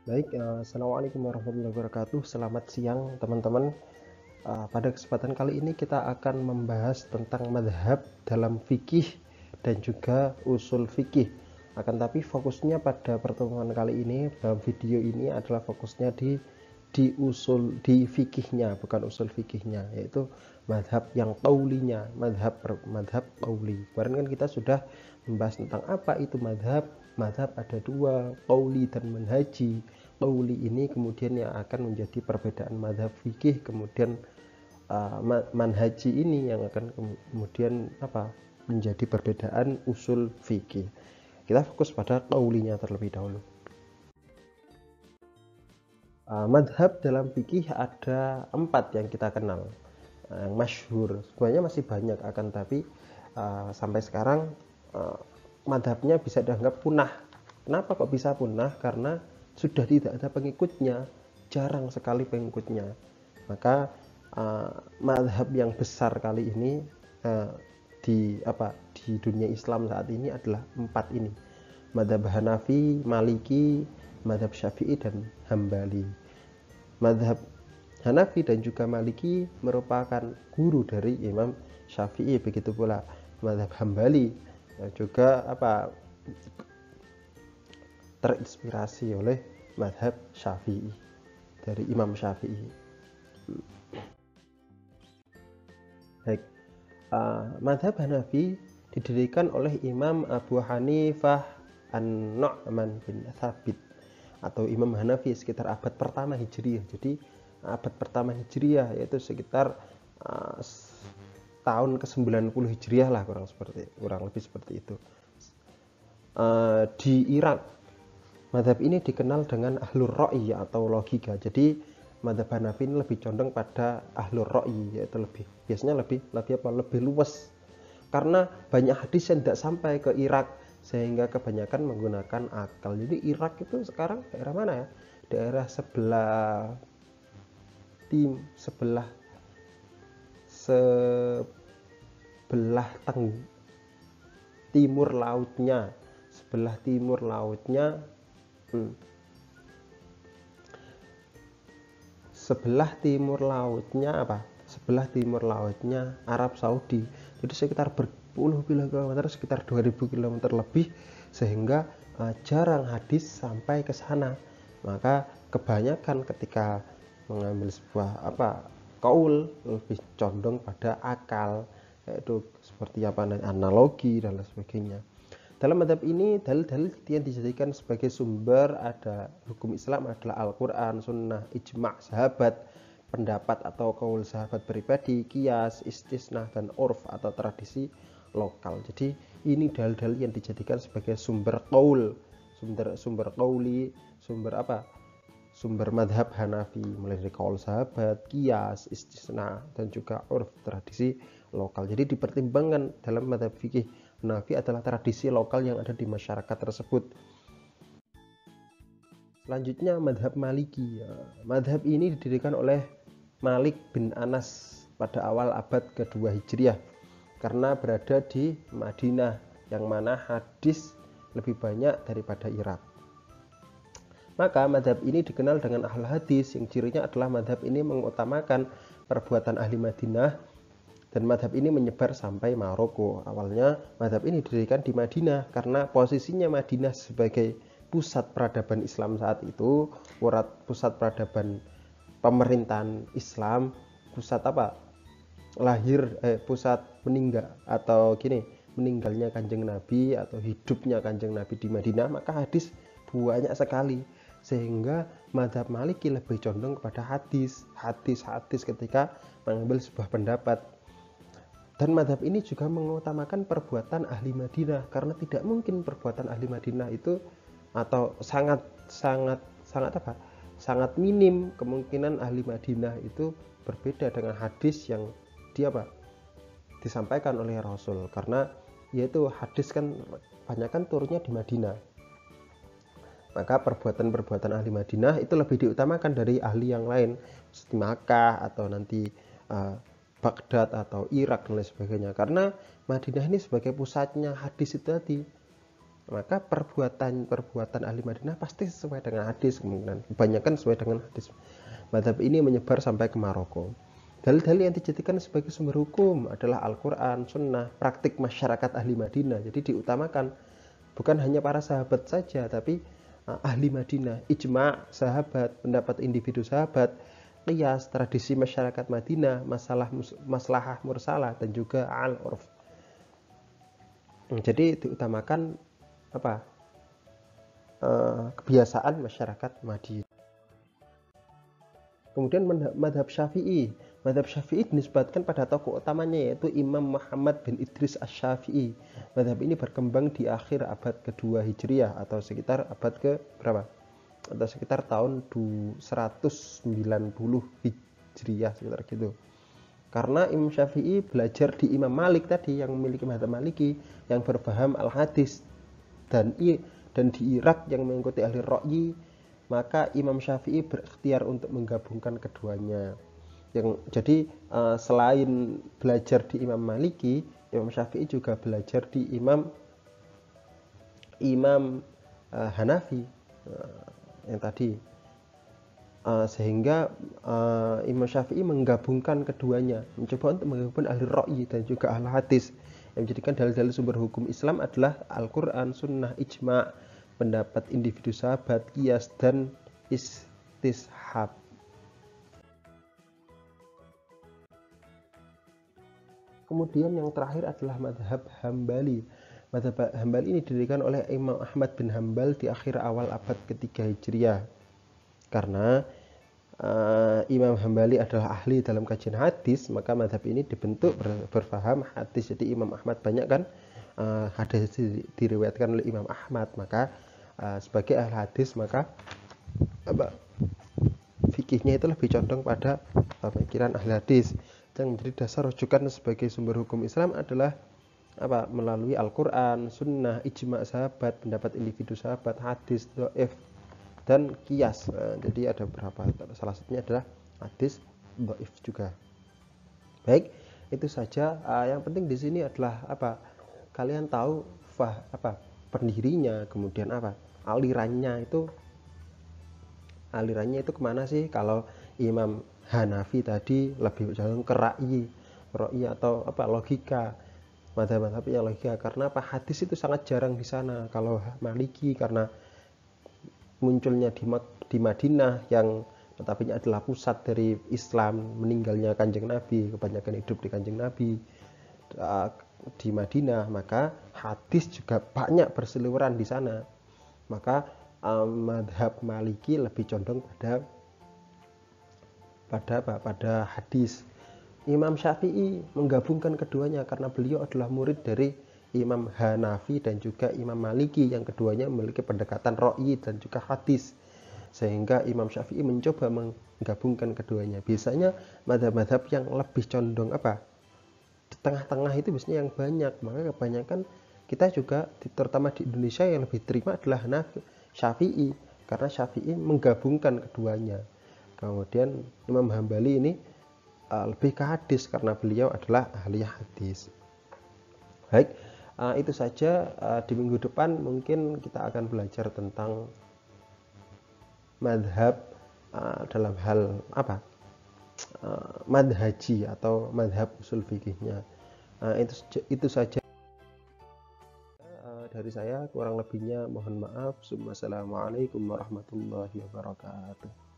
Baik, assalamualaikum warahmatullahi wabarakatuh. Selamat siang, teman-teman. Pada kesempatan kali ini kita akan membahas tentang madhab dalam fikih dan juga usul fikih. Akan tapi fokusnya pada pertemuan kali ini dalam video ini adalah fokusnya di fikihnya, bukan usul fikihnya, yaitu madhab yang qaulinya, madhab qauli. Kemarin kan kita sudah membahas tentang apa itu madhab. Madhab ada dua, qauli dan manhaji. Qauli ini kemudian yang akan menjadi perbedaan madhab fikih, kemudian manhaji ini yang akan kemudian menjadi perbedaan usul fikih. Kita fokus pada qaulinya terlebih dahulu. Madhab dalam fikih ada 4 yang kita kenal, yang masyhur. Sebenarnya masih banyak, akan tapi sampai sekarang madhabnya bisa dianggap punah. Kenapa kok bisa punah? Karena sudah tidak ada pengikutnya, jarang sekali pengikutnya. Maka madhab yang besar kali ini di dunia Islam saat ini adalah 4 ini: madhab Hanafi, Maliki, madhab Syafi'i, dan Hambali. Madhab Hanafi dan juga Maliki merupakan guru dari Imam Syafi'i, begitu pula madhab Hambali juga terinspirasi oleh madhab Syafi'i, dari Imam Syafi'i. Baik, madhab Hanafi didirikan oleh Imam Abu Hanifah An-Nu'man bin Thabit atau Imam Hanafi sekitar abad pertama Hijriah. Jadi abad pertama Hijriah, yaitu sekitar tahun ke-90 Hijriah lah, kurang lebih seperti itu. Di Irak, madhab ini dikenal dengan ahlur ra'i atau logika. Jadi madhab Hanafi ini lebih condong pada ahlur ra'i, yaitu lebih luas, karena banyak hadis yang tidak sampai ke Irak, sehingga kebanyakan menggunakan akal. Jadi Irak itu sekarang daerah mana ya? Daerah sebelah timur lautnya, sebelah timur lautnya Arab Saudi. Jadi sekitar berpuluh kilometer, sekitar 2000 km lebih, sehingga jarang hadis sampai ke sana. Maka kebanyakan ketika mengambil sebuah qaul lebih condong pada akal, yaitu seperti analogi dan lain sebagainya. Dalam madhab ini, dalil-dalil yang dijadikan sebagai sumber ada hukum Islam adalah Al-Quran, Sunnah, Ijma' sahabat, pendapat atau qaul sahabat pribadi, qiyas, istisnah, dan urf atau tradisi lokal. Jadi ini dalil-dalil yang dijadikan sebagai sumber qaul, sumber qauli, sumber madhab Hanafi, mulai dari qaul sahabat, qiyas, istisna, dan juga urf, tradisi lokal. Jadi dipertimbangkan dalam madhab fikih Hanafi adalah tradisi lokal yang ada di masyarakat tersebut. Selanjutnya madhab Maliki. Madhab ini didirikan oleh Malik bin Anas pada awal abad kedua Hijriah, karena berada di Madinah, yang mana hadis lebih banyak daripada Irak. Maka madhab ini dikenal dengan ahli hadis, yang cirinya adalah madhab ini mengutamakan perbuatan ahli Madinah, dan madhab ini menyebar sampai Maroko. Awalnya madhab ini didirikan di Madinah karena posisinya Madinah sebagai pusat peradaban Islam saat itu, pusat peradaban pemerintahan Islam, pusat pusat meninggalnya Kanjeng Nabi atau hidupnya Kanjeng Nabi di Madinah. Maka hadis banyak sekali, sehingga madhab Maliki lebih condong kepada hadis ketika mengambil sebuah pendapat. Dan madhab ini juga mengutamakan perbuatan ahli Madinah, karena tidak mungkin perbuatan ahli Madinah itu, atau sangat minim kemungkinan ahli Madinah itu berbeda dengan hadis yang disampaikan oleh Rasul, karena yaitu hadis kan banyak kan turunnya di Madinah. Maka perbuatan ahli Madinah itu lebih diutamakan dari ahli yang lain, seperti Makkah atau nanti Baghdad atau Irak dan lain sebagainya, karena Madinah ini sebagai pusatnya hadis itu tadi. maka perbuatan ahli Madinah pasti sesuai dengan hadis, kemungkinan kebanyakan sesuai dengan hadis. Mazhab ini menyebar sampai ke Maroko. Dalil-dalil yang dijadikan sebagai sumber hukum adalah Al-Quran, Sunnah, praktik masyarakat ahli Madinah. Jadi diutamakan bukan hanya para sahabat saja, tapi ahli Madinah, ijma' sahabat, pendapat individu sahabat, qiyas, tradisi masyarakat Madinah, maslahah mursalah, dan juga al-urf. Jadi diutamakan kebiasaan masyarakat Madinah. Kemudian madhab Syafi'i. Madhab Syafi'i dinisbatkan pada tokoh utamanya, yaitu Imam Muhammad bin Idris Asy-Syafi'i. Madhab ini berkembang di akhir abad kedua Hijriah atau sekitar abad ke berapa? Atau sekitar tahun 190 Hijriah, sekitar gitu. Karena Imam Syafi'i belajar di Imam Malik tadi, yang memiliki madhab Maliki, yang berpaham al-hadis, dan di Irak yang mengikuti ahli Ra'yi, maka Imam Syafi'i berikhtiar untuk menggabungkan keduanya. Jadi selain belajar di Imam Maliki, Imam Syafi'i juga belajar di Imam Hanafi yang tadi, sehingga Imam Syafi'i menggabungkan keduanya, mencoba untuk menggabungkan ahli Ra'yi dan juga ahli hadis. Yang menjadikan dalil-dalil sumber hukum Islam adalah Al-Quran, Sunnah, Ijma', pendapat individu sahabat, qiyas, dan istishab. Kemudian yang terakhir adalah madhab Hambali. Madhab Hambali ini didirikan oleh Imam Ahmad bin Hambal di akhir awal abad ketiga Hijriah. Karena Imam Hambali adalah ahli dalam kajian hadis, maka madhab ini dibentuk berfaham hadis. Jadi Imam Ahmad banyak kan hadis diriwayatkan oleh Imam Ahmad, maka sebagai ahli hadis maka fikihnya itu lebih condong pada pemikiran ahli hadis. Yang menjadi dasar rujukan sebagai sumber hukum Islam adalah melalui Al-Quran, Sunnah, Ijma' sahabat, pendapat individu sahabat, hadis, dhaif, dan qiyas. Jadi ada beberapa, salah satunya adalah hadis dhaif juga. Baik, itu saja. Yang penting di sini adalah kalian tahu pendirinya, kemudian alirannya itu kemana sih? Kalau Imam Hanafi tadi lebih cenderung ke ra'yi atau logika, madhab-madhabnya logika. Karena hadis itu sangat jarang di sana. Kalau Maliki karena munculnya di Madinah, yang tetapi adalah pusat dari Islam, meninggalnya Kanjeng Nabi, kebanyakan hidup di Kanjeng Nabi di Madinah, maka hadis juga banyak berseliweran di sana. Maka madhab Maliki lebih condong pada hadis. Imam Syafi'i menggabungkan keduanya karena beliau adalah murid dari Imam Hanafi dan juga Imam Maliki, yang keduanya memiliki pendekatan ra'yi dan juga hadis, sehingga Imam Syafi'i mencoba menggabungkan keduanya. Biasanya madhab-madhab yang lebih condong di tengah-tengah itu biasanya yang banyak, maka kebanyakan kita juga terutama di Indonesia yang lebih terima adalah Syafi'i, karena Syafi'i menggabungkan keduanya. Kemudian Imam Hambali ini lebih ke hadis karena beliau adalah ahli hadis. Baik, itu saja. Di minggu depan mungkin kita akan belajar tentang madhab dalam hal madhaji atau madhab usul fikihnya. Itu saja dari saya, kurang lebihnya mohon maaf. Assalamualaikum warahmatullahi wabarakatuh.